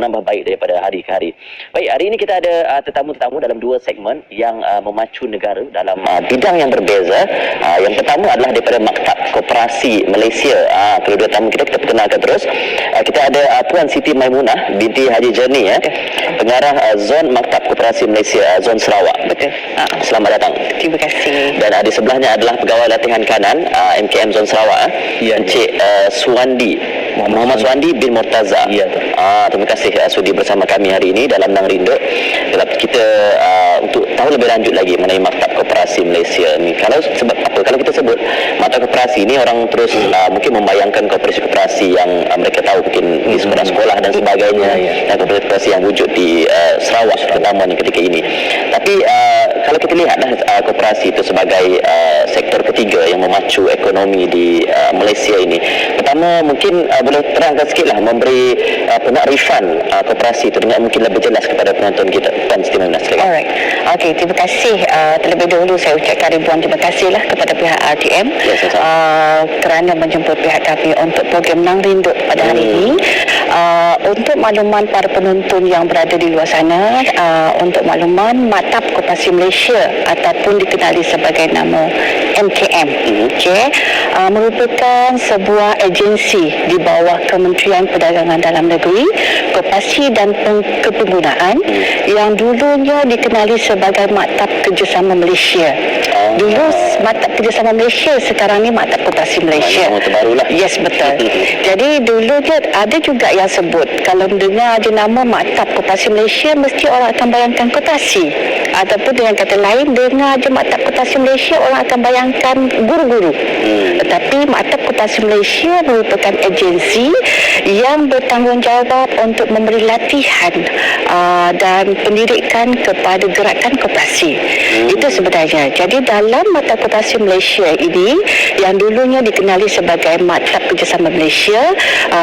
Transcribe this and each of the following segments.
menambah baik daripada hari ke hari. Baik, hari ini kita ada tetamu-tetamu dalam dua segmen yang memacu negara dalam bidang yang berbeza. Yang pertama adalah daripada Maktab Koperasi Malaysia. Kedua tamu kita perkenalkan terus. Kita ada Puan Siti Maimunah binti Haji Jerni, pengarah Zon Maktab Koperasi Malaysia Zon Sarawak. Betul. Selamat datang. Terima kasih. Dan di sebelahnya adalah pegawai latihan kanan MKM Zon Sarawak, Encik Suwandi Muhammad Suwandi bin Murtaza. Terima kasih sudi bersama kami hari ini dalam Nang Rinduk. Kita untuk tahu lebih lanjut lagi mengenai Maktab Koperasi Malaysia ni. Kalau kita sebut Maktab Koperasi ni, orang terus mungkin membayangkan koperasi-koperasi yang mereka tahu mungkin di sekolah-sekolah dan sebagainya, dan koperasi-koperasi yang wujud di Sarawak terutama ni ketika ini. Tapi kalau kita lihatlah koperasi itu sebagai sektor ketiga yang memacu ekonomi di Malaysia ini. Pertama, mungkin boleh terangkan sikitlah, memberi penakrifan koperasi itu dengan mungkin lebih jelas kepada penonton kita. Puan Siti Maimunah, silakan. Alright. Okey, terima kasih. Terlebih dahulu saya ucapkan ribuan terima kasihlah kepada pihak RTM kerana menjemput pihak kami untuk program Nang Rinduk pada hari ini. Untuk makluman para penonton yang berada di luar sana, untuk makluman Maktab Koperasi Malaysia ataupun dikenali sebagai nama MKM, merupakan sebuah agensi di bawah Kementerian Perdagangan Dalam Negeri, Koperasi dan Kepenggunaan yang dulunya dikenali sebagai Maktab Kerjasama Malaysia. Dulu Maktab Kerjasama Malaysia, sekarang ni Maktab Koperasi Malaysia. Terbarulah. Yes, betul. Jadi dulunya ada juga yang sebut, kalau dengar je nama Maktab Koperasi Malaysia, mesti orang akan bayangkan koperasi. Ataupun dengan kata lain, dengar je Maktab Koperasi Malaysia, orang akan bayangkan guru-guru. Tetapi Maktab Koperasi Malaysia merupakan agensi yang bertanggungjawab untuk memberi latihan dan pendidikan kepada gerakan koperasi. Itu sebenarnya. Jadi dalam Maktab Koperasi Malaysia ini, yang dulunya dikenali sebagai Maktab Kerjasama Malaysia,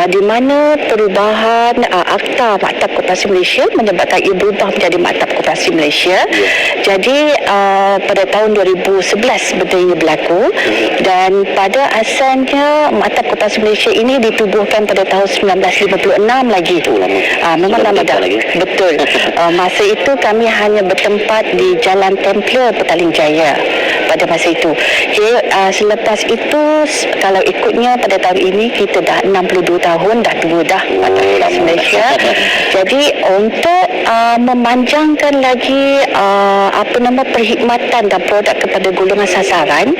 di mana perubahan Akta Maktab Koperasi Malaysia menyebabkan ia berubah menjadi Maktab Koperasi Malaysia. Jadi pada tahun 2011 benda ini berlaku, dan pada asalnya Maktab Koperasi Malaysia ini ditubuhkan pada tahun 1956 lagi. Memang lama dah. Betul. Masa itu kami hanya bertempat di Jalan Templer Petaling Jaya pada masa itu. Selepas itu, kalau ikutnya pada tahun ini kita dah 62 tahun dah tua dah Maktab Koperasi Malaysia. Jadi untuk memanjangkan lagi perkhidmatan dan produk kepada golongan sasaran,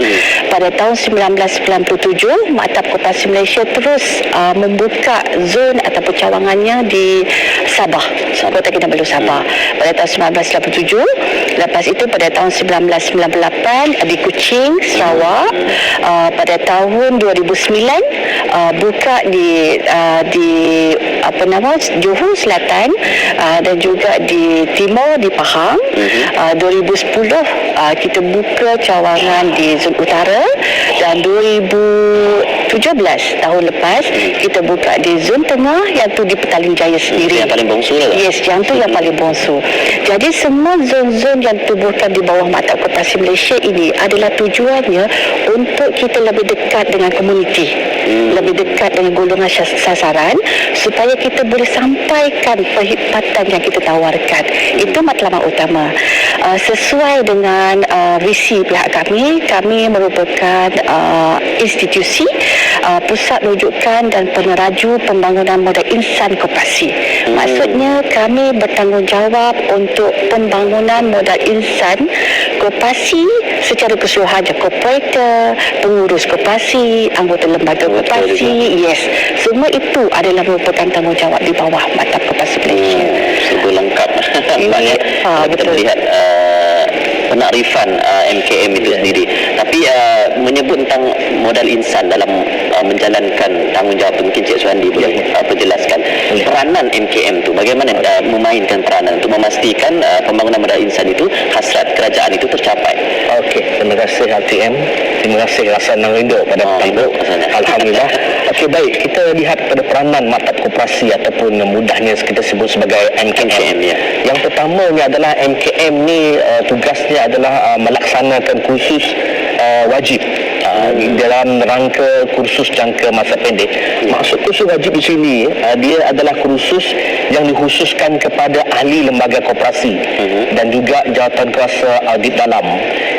pada tahun 1997 Maktab Koperasi Malaysia terus membuka zon ataupun cawangannya di Sabah, Kota Kinabalu Sabah pada tahun 1997. Lepas itu pada tahun 1998 di Kuching, Sarawak. Pada tahun 2009 buka di Johor Selatan, dan juga di Timur di Pahang. 2010 kita buka cawangan di Zon Utara, dan 2017 tahun lepas kita buka di Zon Tengah, yang tu di Petaling Jaya sendiri. Yang paling bongsu lah. Yes, yang tu yang paling bongsu. Jadi semua zon-zon yang ditubuhkan di bawah Maktab Koperasi Malaysia ini adalah tujuannya untuk kita lebih dekat dengan komuniti, lebih dekat dengan golongan sasaran, supaya kita boleh sampaikan perkhidmatan yang kita tawarkan. Itu matlamat utama. Sesuai dengan visi pihak kami merupakan institusi pusat rujukan dan peneraju pembangunan modal insan koperasi. Maksudnya kami bertanggungjawab untuk pembangunan modal insan koperasi secara keseluruhan, operator, pengurus koperasi, anggota lembaga koperasi. Yes, semua itu adalah merupakan tanggungjawab di bawah Maktab Koperasi Malaysia. Cukup lengkap. Banyak kita melihat penakrifan MKM itu sendiri. Tapi menyebut tentang modal insan dalam menjalankan tanggungjawab, mungkin Cik Suwandi boleh perjelaskan peranan MKM itu, bagaimana memainkan peranan untuk memastikan pembangunan modal insan itu, hasrat kerajaan itu tercapai. Okey, terima kasih RTM. Terima kasih rasa Nang Rinduk pada petang. Alhamdulillah. Okey, baik, kita lihat pada peranan Maktab Koperasi ataupun mudahnya kita sebut sebagai MKM. Yang pertamanya adalah MKM ni tugasnya adalah melaksanakan kursus wajib dalam rangka kursus jangka masa pendek. Maksud kursus wajib di sini dia adalah kursus yang dikhususkan kepada ahli lembaga koperasi dan juga jawatankuasa audit dalam.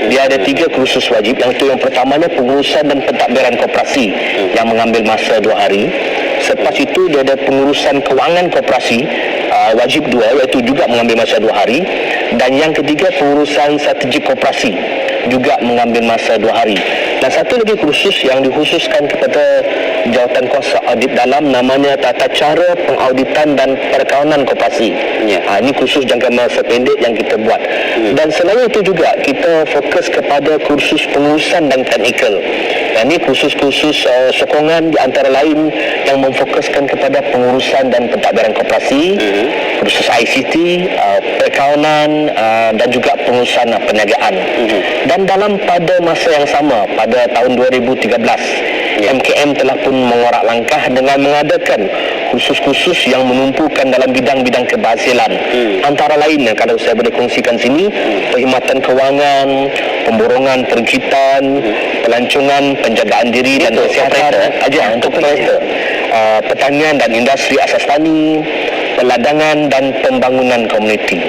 Dia ada 3 kursus wajib. Yang pertamanya pengurusan dan pentadbiran koperasi yang mengambil masa 2 hari. Selepas itu dia ada pengurusan kewangan koperasi wajib 2, iaitu juga mengambil masa 2 hari. Dan yang ketiga pengurusan strategi koperasi juga mengambil masa 2 hari. Dan satu lagi kursus yang dikhususkan kepada jawatankuasa audit dalam, namanya tata cara pengauditan dan perakawanan koperasi. Ini kursus jangka masa pendek yang kita buat. Dan selain itu juga kita fokus kepada kursus pengurusan dan teknikal. Ini kursus-kursus sokongan di antara lain yang memfokuskan kepada pengurusan dan pentadbiran koperasi, kursus ICT, perakawanan dan juga pengurusan perniagaan. Dan dalam pada masa yang sama, pada tahun 2013, MKM telah pun mengorak langkah dengan mengadakan kursus-kursus yang menumpukan dalam bidang-bidang keberhasilan. Antara lain, kalau saya boleh kongsikan sini, perkhidmatan kewangan, pemborongan pergitan, pelancongan, penjagaan diri dan kesihatan untuk operator, pertanian dan industri asas tani, peladangan dan pembangunan komuniti.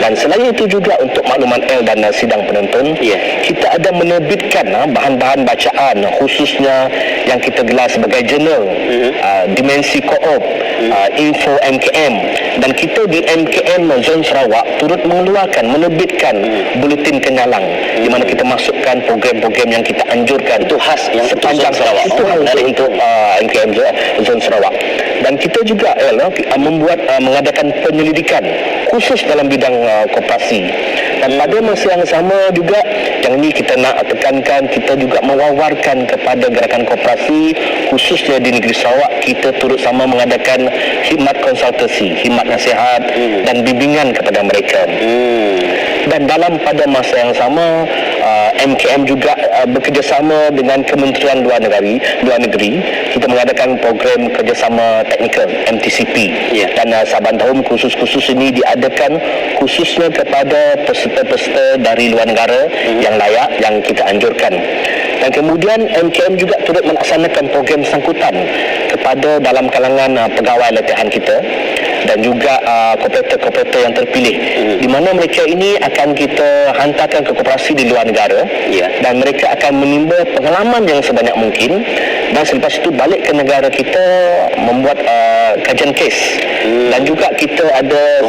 Dan selain itu juga untuk makluman L dan sidang penonton, kita ada menerbitkan bahan-bahan bacaan khususnya yang kita gelar sebagai jurnal, Dimensi Koop, Info MKM, dan kita di MKM Zon Sarawak turut menerbitkan buletin kenyalang di mana kita masukkan program-program yang kita anjurkan. Itu khas yang sepanjang Sarawak. Itu untuk MKM Zon Sarawak. Dan kita juga mengadakan penyelidikan khusus dalam bidang koperasi. Dan pada masa yang sama juga, yang ini kita nak tekankan, kita juga mewawarkan kepada gerakan koperasi khususnya di negeri Sarawak. Kita turut sama mengadakan khidmat konsultasi, khidmat nasihat dan bimbingan kepada mereka. Dan dalam pada masa yang sama, MKM juga bekerjasama dengan Kementerian Luar Negeri. Kita mengadakan program kerjasama teknikal MTCP. Dan saban tahun kursus-kursus ini diadakan khususnya kepada peserta-peserta dari luar negara yang layak, yang kita anjurkan. Dan kemudian MKM juga turut melaksanakan program sangkutan kepada dalam kalangan pegawai latihan kita dan juga kooperator-kooperator yang terpilih, di mana mereka ini akan kita hantarkan ke koperasi di luar negara, dan mereka akan menimba pengalaman yang sebanyak mungkin, dan selepas itu balik ke negara kita membuat kajian kes, dan juga kita ada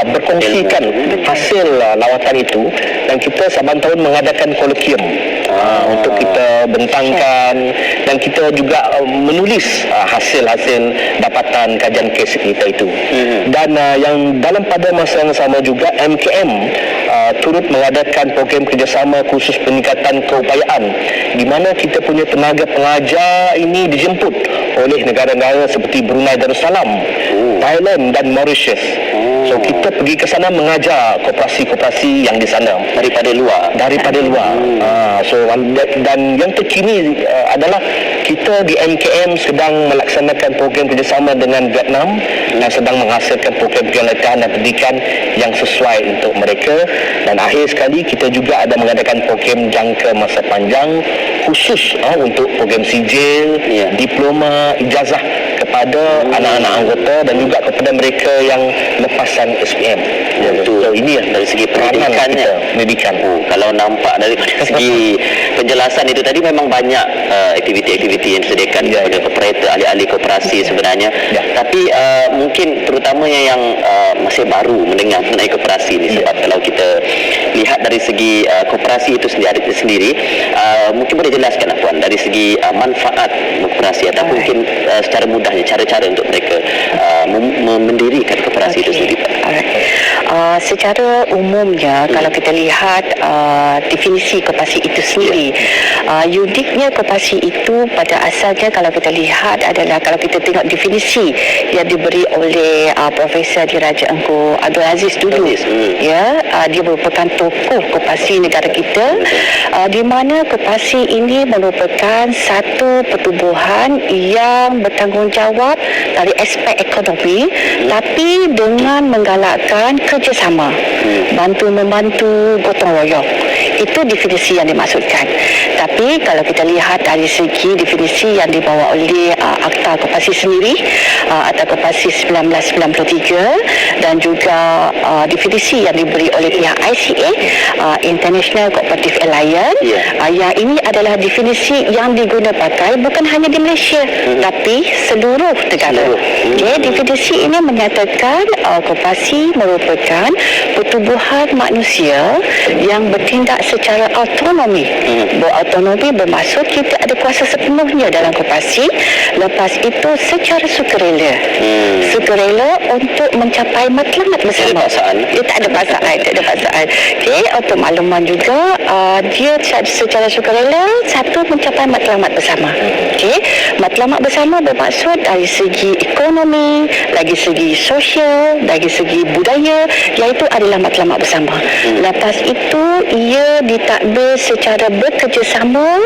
berkongsikan hasil lawatan itu, dan kita saban tahun mengadakan kolokium untuk kita bentangkan, dan kita juga menulis hasil-hasil dapatan kajian kes kita itu. Dan yang dalam pada masa yang sama juga MKM turut mengadakan program kerjasama khusus peningkatan keupayaan, di mana kita punya tenaga pengajar ini dijemput oleh negara-negara seperti Brunei Darussalam, Thailand dan Mauritius. So kita pergi ke sana mengajar koperasi-koperasi yang di sana daripada luar. Dan yang terkini adalah kita di MKM sedang melaksanakan program kerjasama dengan Vietnam dan sedang menghasilkan program latihan dan pendidikan yang sesuai untuk mereka. Dan akhir sekali kita juga ada mengadakan program jangka masa panjang khusus untuk program sijil, diploma, ijazah kepada anak-anak anggota dan juga kepada mereka yang lepasan SPM. So ini dari segi pendidikan. Kalau nampak dari segi penjelasan itu tadi, memang banyak aktiviti-aktiviti yang disediakan kepada operator, ahli-ahli koperasi sebenarnya. Tapi mungkin terutamanya yang masih baru mendengar mengenai koperasi ini, sebab kalau kita lihat dari segi koperasi itu sendiri, mungkin boleh jelaskan Puan dari segi manfaat koperasi atau mungkin secara mudahnya cara-cara untuk mereka mendirikan koperasi itu sendiri. Secara umumnya kalau kita lihat definisi koperasi itu sendiri, uniknya koperasi itu pada asalnya kalau kita lihat adalah, kalau kita tengok definisi yang diberi oleh Profesor Diraja Engku Abdul Aziz dulu, dia merupakan tokoh koperasi negara kita, di mana koperasi ini merupakan satu pertubuhan yang bertanggungjawab dari aspek ekonomi, tapi dengan menggalakkan kerjasama, bantu-membantu, gotong royong. Itu definisi yang dimaksudkan. Tapi kalau kita lihat dari segi definisi yang dibawa oleh Akta Koperasi sendiri atau Koperasi 1993 dan juga definisi yang diberi oleh pihak ICA, International Cooperative Alliance, yang ini adalah definisi yang diguna pakai bukan hanya di Malaysia tapi seluruh negara. Okay, definisi ini menyatakan koperasi merupakan pertubuhan manusia yang bertindak secara autonomi. Berautonomi bermaksud kita ada kuasa sepenuhnya dalam koperasi, lepas itu secara sukarela. Sukarela untuk mencapai matlamat bersama. Dia tak ada paksaan, tak ada paksaan. Okey, untuk makluman juga, dia secara sukarela satu mencapai matlamat bersama. Okey, matlamat bersama bermaksud dari segi ekonomi, lagi segi sosial, dari segi budaya, iaitu adalah matlamat bersama. Lepas itu ia ditadbir secara bekerjasama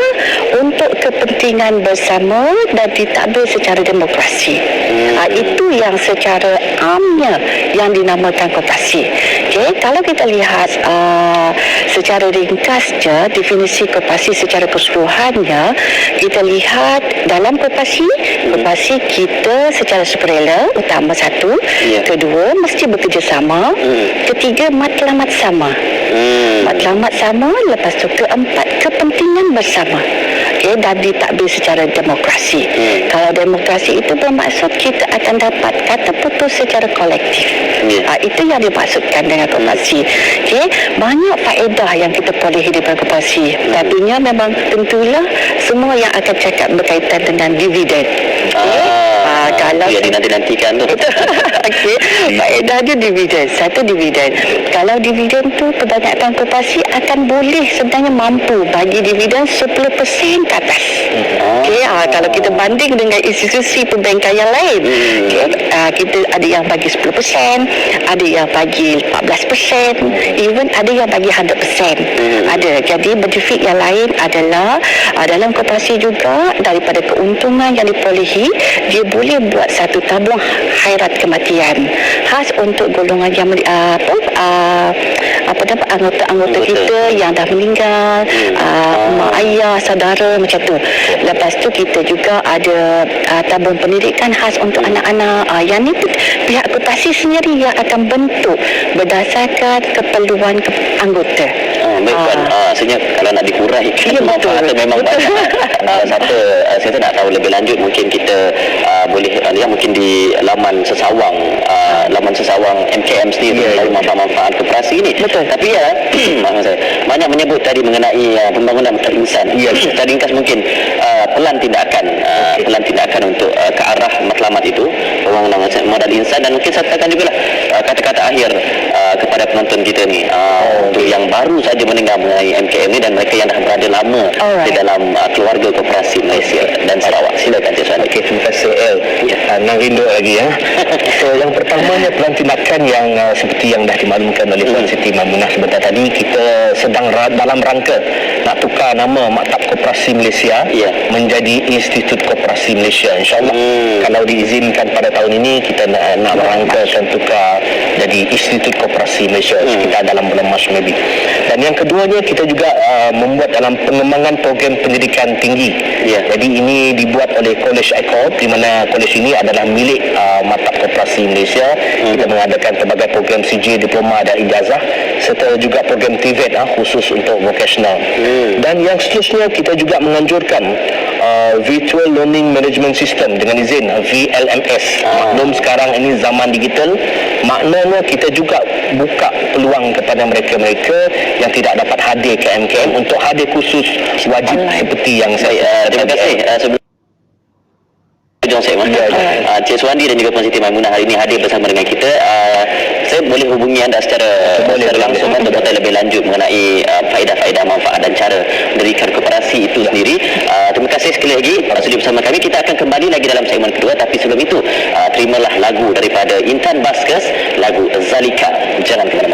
untuk kepentingan bersama dan ditadbir secara demokrasi. Itu yang secara amnya yang dinamakan koperasi. Okay, kalau kita lihat secara ringkas je definisi koperasi secara keseluruhannya, kita lihat dalam koperasi kita secara sukarela, pertama satu, kedua mesti bekerjasama, ketiga matlamat sama. Matlamat sama, lepas tu keempat kepentingan bersama. Okay, dan ditadbir secara demokrasi. Kalau demokrasi itu bermaksud kita akan dapat kata putus secara kolektif. Itu yang dimaksudkan dengan koperasi. Okay, banyak faedah yang kita perolehi daripada koperasi. Tapinya memang tentulah semua yang akan cakap berkaitan dengan dividen. Kalau dinanti-nantikan tu. Okey, faedah dia dividen. Satu dividen. Kalau dividen tu kebanyakan koperasi akan boleh sebenarnya mampu bagi dividen 10% ke atas. Okey, kalau kita banding dengan institusi perbankan yang lain, kita ada yang bagi 10%, ada yang bagi 14%, even ada yang bagi 100%. Ada. Jadi benefit yang lain adalah dalam koperasi juga daripada keuntungan yang diperolehi, dia boleh buat satu tabung khairat kematian khas untuk golongan yang anggota-anggota kita yang dah meninggal, mak ayah, saudara macam tu. Lepas tu kita juga ada tabung pendidikan khas untuk anak-anak. Yang ni pihak koperasi sendiri yang akan bentuk berdasarkan keperluan anggota. Baik Puan, sebenarnya kalau nak dikurai manfaatnya memang banyak. Siapa saya nak tahu lebih lanjut, mungkin kita boleh mungkin di laman sesawang MKM sendiri melalui manfaat-manfaat koperasi ini. Betul. Tapi maksud saya banyak menyebut tadi mengenai pembangunan insan. Secara ringkas mungkin pelan tindakan untuk ke arah matlamat itu, pembangunan modal insan, dan mungkin sertakan juga kata-kata akhir kepada penonton kita ni untuk yang baru saja mendengar mengenai MKM ni dan mereka yang dah berada lama di dalam keluarga koperasi Malaysia dan Sarawak. Silakan Cik Suhandi. Okey, terima kasih El. Nang rindu lagi ya. So yang pertamanya pelan tindakan yang seperti yang dah dimaklumkan oleh Puan Siti Maimunah sebentar tadi, kita sedang dalam rangka nak tukar nama Maktab Koperasi Malaysia menjadi Institut Koperasi Malaysia. InsyaAllah kalau diizinkan pada tahun ini kita nak merangkakan tukar jadi Institut Koperasi Malaysia sekitar dalam bulan Mac maybe. Dan yang keduanya kita juga membuat dalam pengembangan program pendidikan tinggi. Jadi ini dibuat oleh College Accord, di mana college ini adalah milik Maktab Koperasi Malaysia. Kita mengadakan pelbagai program CJ, diploma dan ijazah, serta juga program TVET khusus untuk vocational. Dan yang seterusnya kita juga menganjurkan Virtual Learning Management System dengan izin VLMS. Maklum sekarang ini zaman digital, maknanya kita juga buka peluang kepada mereka-mereka yang tidak dapat hadir ke MKM untuk hadir khusus wajib seperti yang saya. Terima kasih. Sebelum Cik Suhandi dan juga Puan Siti Maimunah hari ini hadir bersama dengan kita. Saya boleh hubungi anda secara langsung untuk bertanya lebih lanjut mengenai faedah-faedah, manfaat dan cara mendirikan koperasi itu sendiri. Terima kasih sekali lagi sudi bersama kami. Kita akan kembali lagi dalam segmen kedua, tapi sebelum itu terimalah lagu daripada Intan Baskes, lagu Zalika. Jangan ke mana-mana.